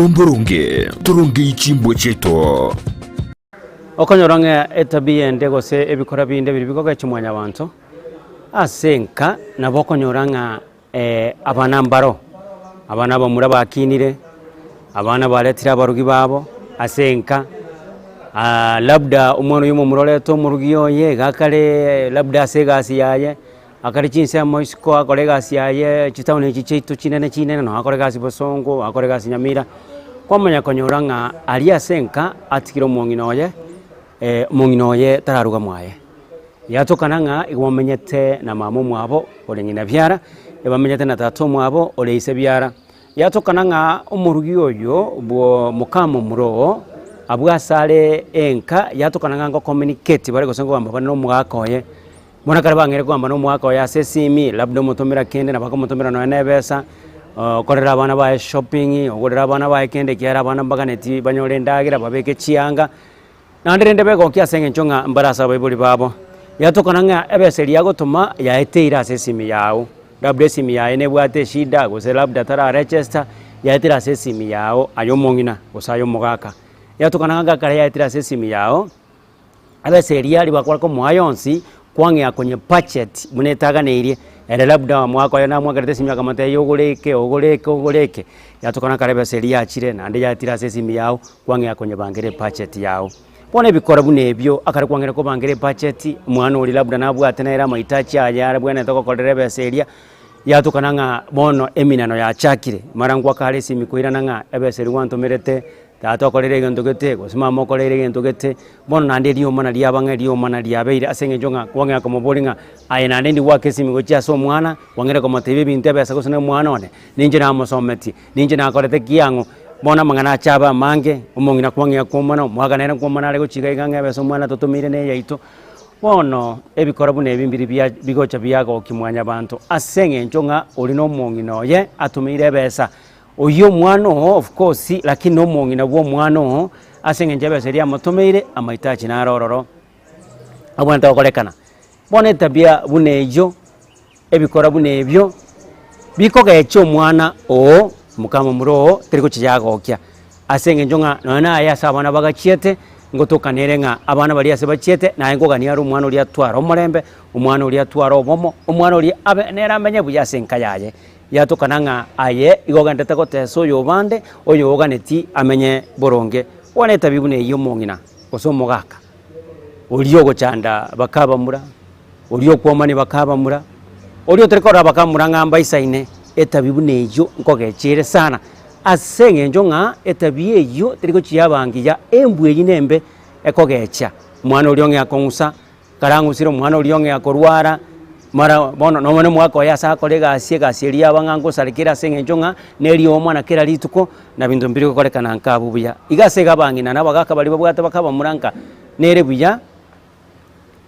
Omburunge turunge ichimbo cheto okonyorange etabia ndego se ebikora binde biri bigoga chimwanya abantu asenka nabokonyoranga abana mbaro abana bamura bakinire abana baletira barugi babo asenka labda umwana yumo muroleto murugiyo ye gakale labda segasi yaye akari chinse moisko akore gasi yaye chitaune chichito chinene no akore gasi bosongo akore gasi nyamira kwamanya konyoranga ali asenka atikiro monginoye tararuga mwaye yatokananga igwamenyete na mama mwabo ole nyina byara ibamenyete na tato mwabo ole ise byara yatokananga umurugi oyo bwo mukamo muro abwasale enka yatokananga ngo communicate bare gosengo bamba no mwakoye mona karabangere kwamba no mwakoye asesimi labda mutomera kende na bakomutomera no nebesa korera abana ba shopping okorera abana ba kende kyara abana mbaganeti banyole ndagira babeke chianga nandirende bego kyasenge nchonga mbarasa baibuli babo yatokananga ebeseri yagotuma yaeteira asesimi yao labda simi yae nebwate shida gose labda tara register yaetira asesimi yao ayomongina gosayo mogaka yatokananga kare yaetira asesimi yao ebeseri yali bakora ko mwayonsi kwange kwenye budget munetaga neirie ere labda mwako yana mwagarete simya kama te ogoleke yatokana karebe seria achire na ande yatira sesimi yao kwange kwenye bangere budget yao pone bikora bune ebyo akari kwangere ko bangere budget mwana oli labda nabwate na era mahitaji aya bwana toko korebe seria yatokana bono eminano ya chakire marangwa kare simi koirana nga ebe seri wanto merete tato korere gento gete gosima mo korere gento gete bono nande dio mana lia banga dio mana lia beire asenge jonga kwange ko mobolinga ayina ndi wake simi gocha so mwana wangere ko matebe binte besa gosene mwana one ninje na mosometi ninje na korete kiango bona mangana chaba mange umongina kwange ko mwana mwaga nere ko mwana lego chiga iganga beso mwana totomire ne yaito bono ebikora bune ebimbiri bigocha biyago kimwanya bantu asenge njonga oli no mongino ye atumire besa oyo mwano of course lakini no mongina bwo mwano asenge njebe seria mutumire amaitachi na rororo abwanta okolekana bone tabia bune ejo ebikora bune ebyo bikoga echo mwana o mukama muro teriko chiyago kya asenge njonga nona aya sabana bagachiete ngotoka nerenga abana bali ase bachiete na ngoga ni ari umwana uri atwara omurembe umwana uri atwara obomo umwana uri abe nera amenye buya senka yaye yatokananga aye igoga ndete ko teso yobande oyo oganeti amenye boronge one tabibune iyo mongina osomo gaka uriyo gochanda bakabamura uriyo kwomani bakabamura uriyo terekora bakamura ngamba isaine etabibune iyo ngogechere sana asenge njonga etabie iyo teriko chiyabangiya embwe yinembe ekogecha mwana ulionge akongusa karangusiro mwana ulionge akorwara mara bono no mwana mwako yasa kolega asiega seria bangango salikira senge njonga neri omwana kera lituko na bintu mbiri kolekana nkabu buya igasega bangina nabagaka bali babwata bakaba muranka nere buya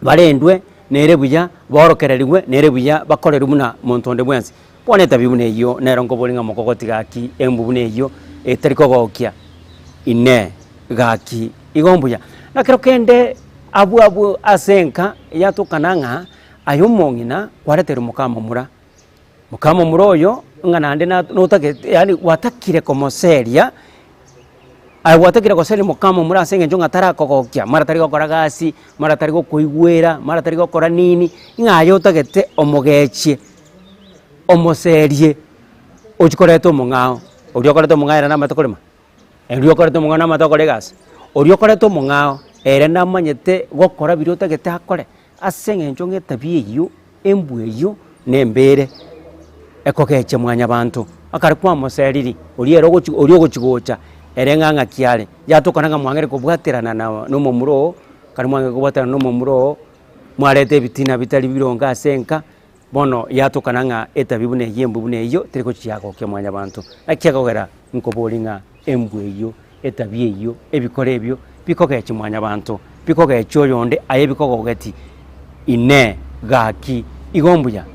balendwe nere buya borokereriwe nere buya bakorera muna montonde bwensi pone tabibune iyo nerongo bolinga mokokoti gaki embubune iyo eteriko gokya ine gaki igombuya nakero kende abu asenka yatukananga ayomongina kwaretera mukama mura oyo nganande notake yani watakire komoseria ai watakire koseli mukama mura asenge njonga tarakogokya mara tariko koragasi mara tariko koigwera mara tariko kora nini ngayo tagete omogechi omoserie ochikoreto mungao oriokoreto mungaira na matokolema oriokoreto mungao na matokolegas oriokoreto mungao ere na manyete gokora birota gete akore asenge njonge tabie iyo embwe iyo nembere ekokeche mwanya bantu akari kwa moseriri oriogochigocha ere nganga kiale yatokananga mwangere kubwaterana na no momuro kari mwange kubwaterana no momuro mwarete bitina bitali bironga asenka bono yatokananga etabibune yembu bune iyo teriko chiyago kemwanya bantu akiagogera nkobolinga embwe iyo etabie iyo ebikore ebyo bikoga ekimwanya bantu bikoga echoyonde aye bikogogeti ine gaki igombuya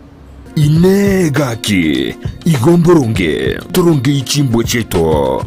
ine gaki igomboronge turonge ichimbo cheto